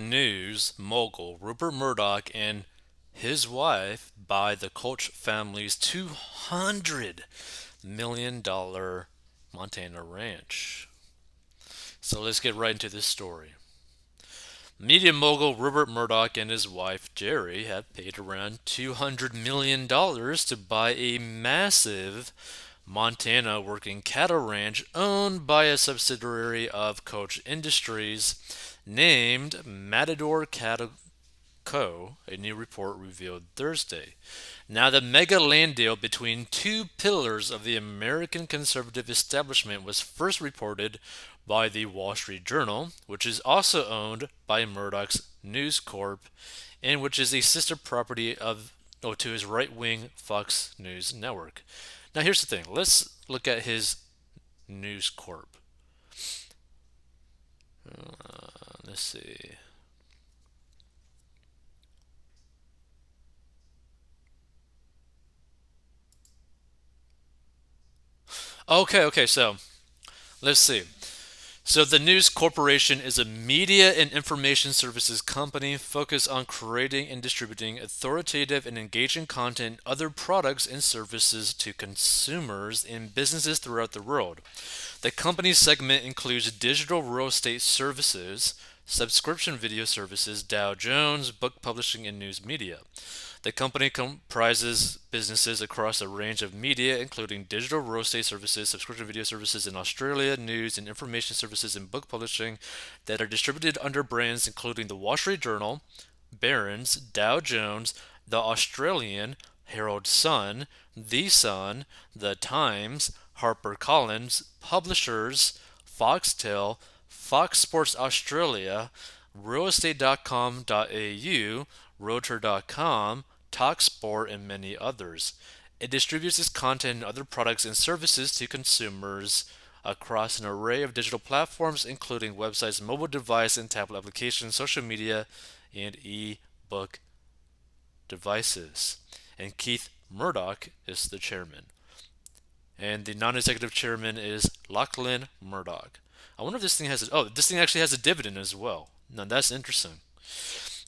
news mogul Rupert Murdoch and his wife buy the Koch family's $200 million Montana ranch. So let's get right into this story. Media mogul Rupert Murdoch and his wife Jerry have paid around $200 million to buy a massive Montana working cattle ranch owned by a subsidiary of Koch Industries named Matador Cattle Co., a new report revealed Thursday. Now, the mega land deal between two pillars of the American conservative establishment was first reported by the Wall Street Journal, which is also owned by Murdoch's News Corp, and which is a sister property to his right-wing Fox News network. Now, here's the thing. Let's look at his News Corp. Let's see. Okay, so let's see. So, the News Corporation is a media and information services company focused on creating and distributing authoritative and engaging content, other products and services to consumers and businesses throughout the world. The company's segment includes digital real estate services, subscription video services, Dow Jones, book publishing, and news media. The company comprises businesses across a range of media, including digital real estate services, subscription video services in Australia, news and information services, and book publishing that are distributed under brands including the Wall Street Journal, Barron's, Dow Jones, the Australian, Herald Sun, The Sun, The Times, HarperCollins, Publishers, Foxtel, Fox Sports Australia, realestate.com.au, Realtor.com, TalkSport, and many others. It distributes its content and other products and services to consumers across an array of digital platforms, including websites, mobile device and tablet applications, social media, and e-book devices. And Keith Murdoch is the chairman. And the non-executive chairman is Lachlan Murdoch. I wonder if this thing this thing actually has a dividend as well. Now that's interesting.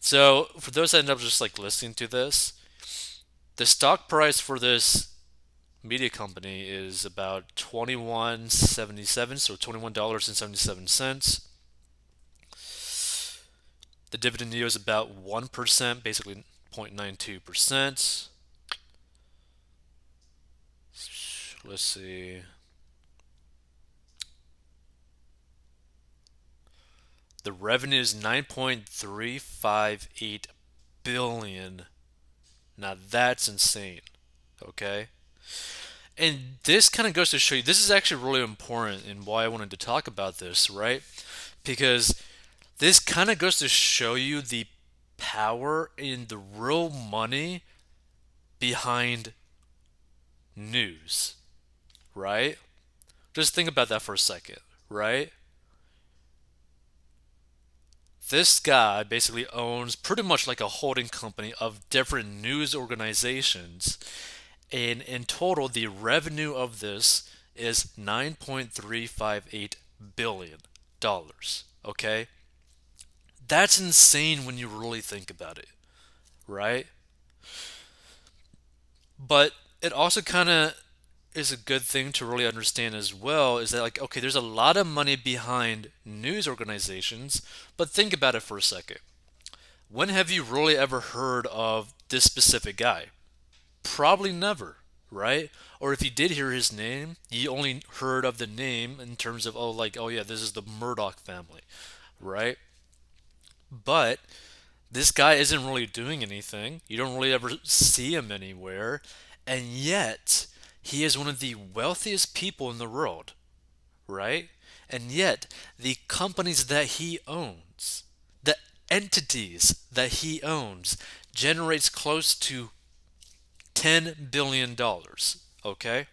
So for those that end up just like listening to this, the stock price for this media company is about $21.77, so $21.77. The dividend yield is about 1%, basically 0.92%. Let's see. The revenue is 9.358 billion. Now that's insane. Okay? And this kind of goes to show you this is actually really important and why I wanted to talk about this, right? Because this kind of goes to show you the power and the real money behind news, right? Just think about that for a second, right? This guy basically owns pretty much like a holding company of different news organizations. And in total, the revenue of this is $9.358 billion. Okay? That's insane when you really think about it, right? But it also kind of is a good thing to really understand as well is that, like, okay, there's a lot of money behind news organizations, but think about it for a second. When have you really ever heard of this specific guy? Probably never, right? Or if you did hear his name, you only heard of the name in terms of, oh, like, oh yeah, this is the Murdoch family, right? But this guy isn't really doing anything. You don't really ever see him anywhere. And yet, he is one of the wealthiest people in the world, right? And yet, the companies that he owns, the entities that he owns, generates close to $10 billion. Okay?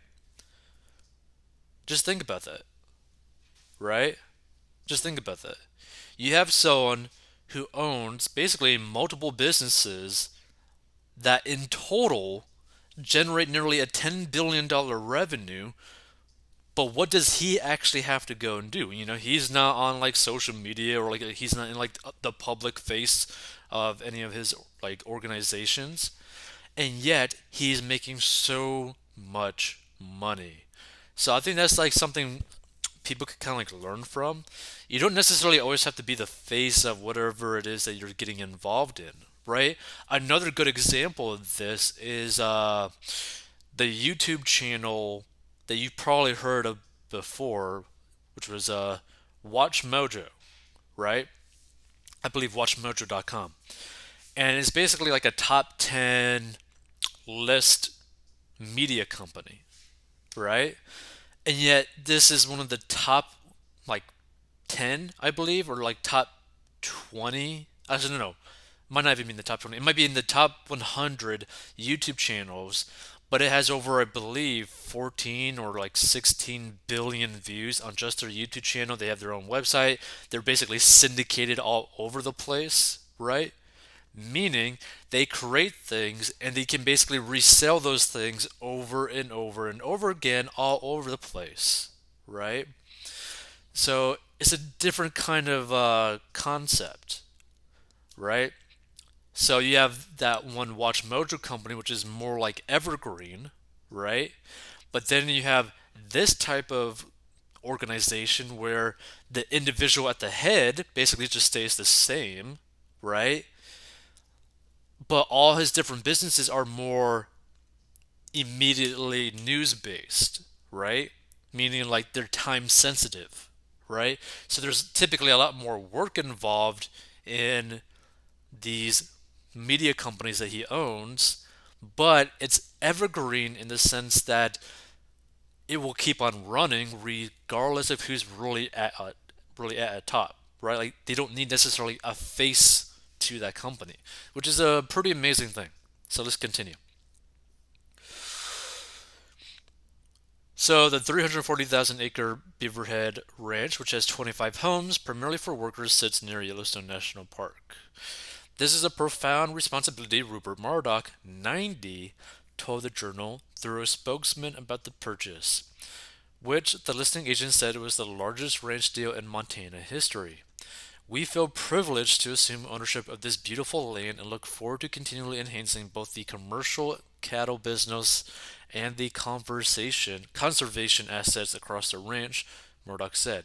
Just think about that, right? Just think about that. You have someone who owns basically multiple businesses that in total generate nearly a $10 billion revenue But what does he actually have to go and do? He's not on like social media, or like he's not in like the public face of any of his like organizations, and yet he's making so much money. So I think that's like something people could kind of like learn from. You don't necessarily always have to be the face of whatever it is that you're getting involved in, right? Another good example of this is the YouTube channel that you've probably heard of before, which was Watch Mojo, right? I believe WatchMojo.com, and it's basically like a top 10 list media company, right? And yet this is one of the top like 10, I believe, or like top 20. I don't know. Might not even be in the top 20. It might be in the top 100 YouTube channels, but it has over, I believe, 14 or like 16 billion views on just their YouTube channel. They have their own website. They're basically syndicated all over the place, right? Meaning they create things and they can basically resell those things over and over and over again all over the place, right? So it's a different kind of concept, right? So you have that one Watch Mojo company, which is more like evergreen, right? But then you have this type of organization where the individual at the head basically just stays the same, right? But all his different businesses are more immediately news based, right? Meaning like they're time sensitive, right? So there's typically a lot more work involved in these media companies that he owns, but it's evergreen in the sense that it will keep on running regardless of who's really at a top, right? Like they don't need necessarily a face to that company, which is a pretty amazing thing. So let's continue. So the 340,000 acre Beaverhead Ranch, which has 25 homes, primarily for workers, sits near Yellowstone National Park. This is a profound responsibility, Rupert Murdoch, 90, told the Journal through a spokesman about the purchase, which the listing agent said was the largest ranch deal in Montana history. We feel privileged to assume ownership of this beautiful land and look forward to continually enhancing both the commercial cattle business and the conservation assets across the ranch, Murdoch said.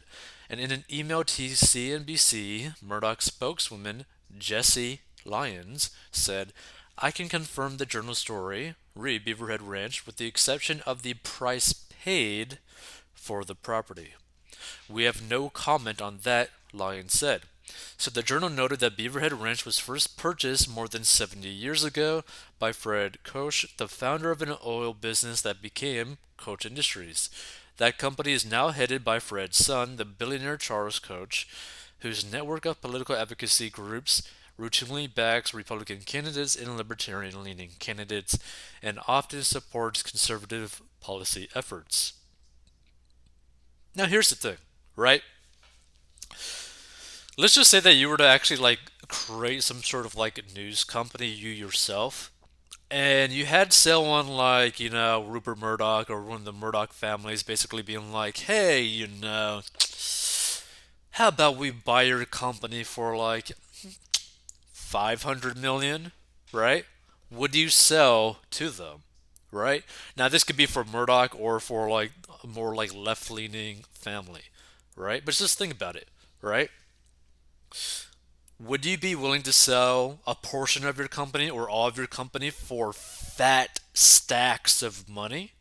And in an email to CNBC, Murdoch's spokeswoman, Jesse Lyons, said, I can confirm the journal story, re Beaverhead Ranch, with the exception of the price paid for the property. We have no comment on that, Lyons said. So the journal noted that Beaverhead Ranch was first purchased more than 70 years ago by Fred Koch, the founder of an oil business that became Koch Industries. That company is now headed by Fred's son, the billionaire Charles Koch, whose network of political advocacy groups routinely backs Republican candidates and libertarian leaning candidates and often supports conservative policy efforts. Now, here's the thing, right? Let's just say that you were to actually like create some sort of like news company you yourself, and you had someone like, Rupert Murdoch or one of the Murdoch families basically being like, hey, how about we buy your company for like 500 million, right? Would you sell to them, right? Now, this could be for Murdoch or for like a more like left leaning family, right? But just think about it, right? Would you be willing to sell a portion of your company or all of your company for fat stacks of money?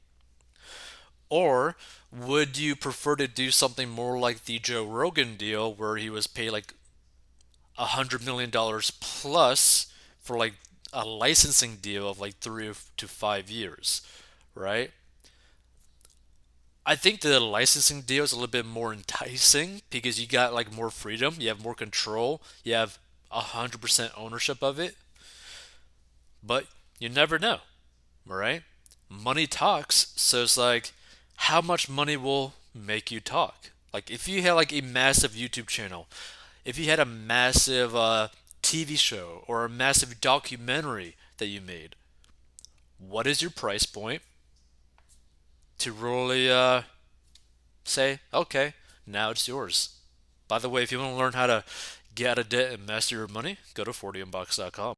Or would you prefer to do something more like the Joe Rogan deal where he was paid like $100 million plus for like a licensing deal of like 3 to 5 years, right? I think the licensing deal is a little bit more enticing because you got like more freedom, you have more control, you have 100% ownership of it, but you never know, right? Money talks, so it's like how much money will make you talk? Like if you had like a massive YouTube channel, if you had a massive TV show or a massive documentary that you made, what is your price point to really say, okay, now it's yours. By the way, if you want to learn how to get out of debt and master your money, go to 40inbox.com.